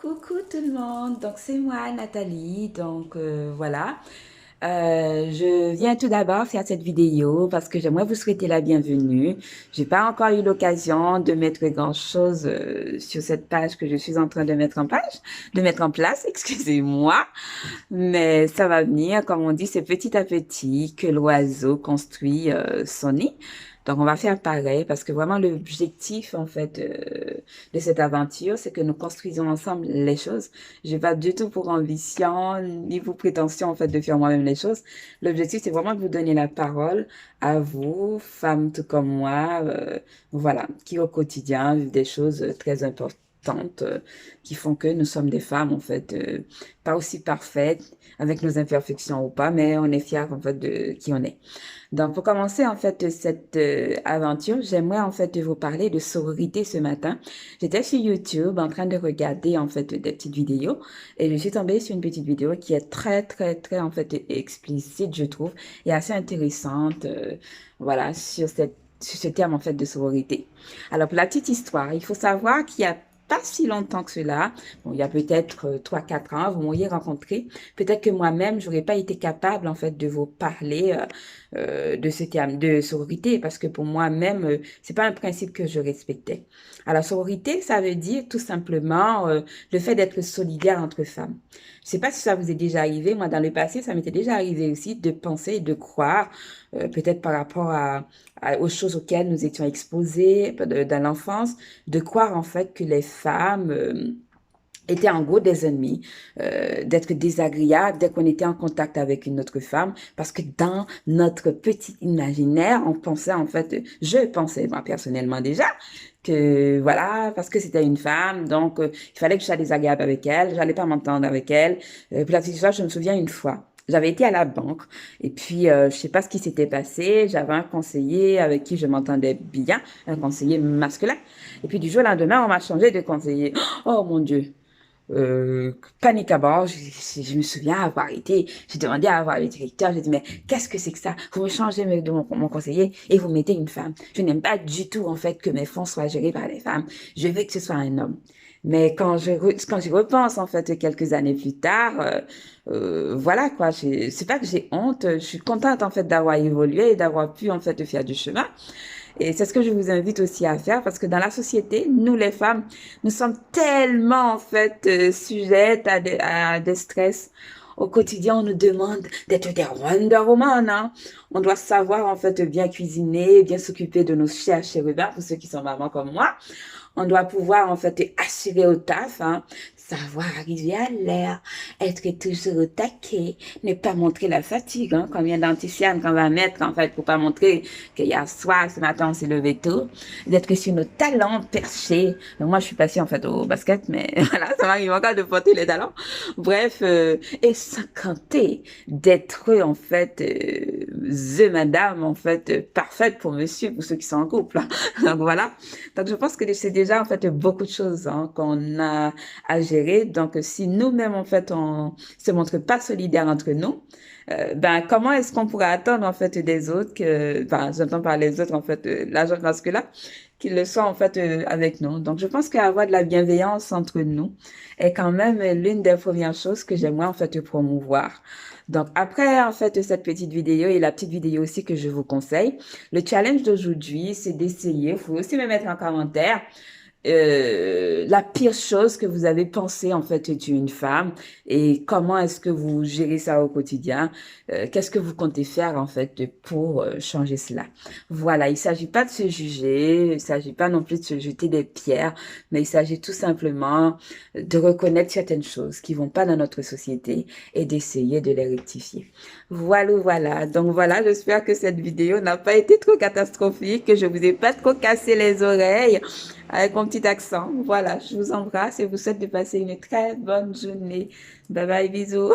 Coucou tout le monde, donc c'est moi Nathalie, voilà. Je viens tout d'abord faire cette vidéo parce que j'aimerais vous souhaiter la bienvenue. J'ai pas encore eu l'occasion de mettre grand-chose sur cette page que je suis en train de mettre en place, excusez-moi, mais ça va venir, comme on dit, c'est petit à petit que l'oiseau construit son nid. Donc, on va faire pareil parce que vraiment l'objectif, en fait, de cette aventure, c'est que nous construisons ensemble les choses. J'ai pas du tout pour ambition ni pour prétention, en fait, de faire moi-même les choses. L'objectif, c'est vraiment de vous donner la parole à vous, femmes tout comme moi, voilà, qui au quotidien vivent des choses très importantes qui font que nous sommes des femmes, en fait, pas aussi parfaites, avec nos imperfections ou pas, mais on est fiers, en fait, de qui on est. Donc, pour commencer, en fait, cette aventure, j'aimerais, en fait, vous parler de sororité ce matin. J'étais sur YouTube en train de regarder, en fait, des petites vidéos et je suis tombée sur une petite vidéo qui est très, très, très, en fait, explicite, je trouve, et assez intéressante, voilà, sur ce terme, en fait, de sororité. Alors, pour la petite histoire, il faut savoir qu'il y a pas si longtemps que cela, bon, il y a peut-être 3, 4 ans, vous m'auriez rencontré. Peut-être que moi-même, j'aurais pas été capable, en fait, de vous parler de ce terme de sororité parce que pour moi-même, c'est pas un principe que je respectais. Alors, sororité, ça veut dire tout simplement le fait d'être solidaire entre femmes. Je sais pas si ça vous est déjà arrivé. Moi, dans le passé, ça m'était déjà arrivé aussi de penser et de croire, peut-être par rapport aux choses auxquelles nous étions exposés dans l'enfance, de croire en fait que les femmes étaient en gros des ennemis, d'être désagréables dès qu'on était en contact avec une autre femme, parce que dans notre petit imaginaire, on pensait en fait, je pensais moi personnellement déjà, que voilà, parce que c'était une femme, donc il fallait que je sois désagréable avec elle, j'allais pas m'entendre avec elle. Puis la petite histoire, je me souviens une fois. J'avais été à la banque et puis je sais pas ce qui s'était passé. J'avais un conseiller avec qui je m'entendais bien, un conseiller masculin. Et puis du jour au lendemain, on m'a changé de conseiller. Oh mon Dieu, panique à bord. Je me souviens avoir été, j'ai demandé à avoir le directeur, j'ai dit, mais qu'est-ce que c'est que ça? Vous me changez de mon conseiller et vous mettez une femme. Je n'aime pas du tout, en fait, que mes fonds soient gérés par des femmes. Je veux que ce soit un homme. Mais quand j'y repense, en fait, quelques années plus tard, voilà, quoi, c'est pas que j'ai honte, je suis contente, en fait, d'avoir évolué et d'avoir pu, en fait, faire du chemin. Et c'est ce que je vous invite aussi à faire parce que dans la société, nous les femmes, nous sommes tellement en fait sujettes à des stress. Au quotidien, on nous demande d'être des Wonder Woman, hein. On doit savoir en fait bien cuisiner, bien s'occuper de nos chers chérubins, pour ceux qui sont mamans comme moi. On doit pouvoir en fait assurer au taf, hein, savoir arriver à l'heure, être toujours au taquet, ne pas montrer la fatigue, hein, combien d'anticipation qu'on va mettre en fait pour pas montrer qu'hier soir, ce matin, on s'est levé tôt, d'être sur nos talents perchés. Donc moi, je suis passée en fait au basket, mais voilà, ça m'arrive encore de porter les talents. Bref, et sans compter d'être en fait the madame en fait parfaite pour monsieur, pour ceux qui sont en couple. Donc voilà. Donc je pense que c'est déjà en fait beaucoup de choses hein, qu'on a à gérer. Donc si nous-mêmes en fait on se montre pas solidaires entre nous, ben comment est-ce qu'on pourrait attendre en fait des autres que, enfin j'entends par les autres en fait, l'agent masculin, qu'ils le soient en fait avec nous. Donc je pense qu'avoir de la bienveillance entre nous est quand même l'une des premières choses que j'aimerais en fait promouvoir. Donc après en fait cette petite vidéo et la petite vidéo aussi que je vous conseille, le challenge d'aujourd'hui c'est d'essayer, vous pouvez aussi me mettre en commentaire la pire chose que vous avez pensé en fait être une femme et comment est-ce que vous gérez ça au quotidien, qu'est-ce que vous comptez faire en fait pour changer cela. Voilà, il s'agit pas de se juger, il s'agit pas non plus de se jeter des pierres, mais il s'agit tout simplement de reconnaître certaines choses qui vont pas dans notre société et d'essayer de les rectifier. Voilà, voilà. Donc voilà, j'espère que cette vidéo n'a pas été trop catastrophique, que je vous ai pas trop cassé les oreilles avec mon petit accent. Voilà, je vous embrasse et vous souhaite de passer une très bonne journée. Bye bye, bisous.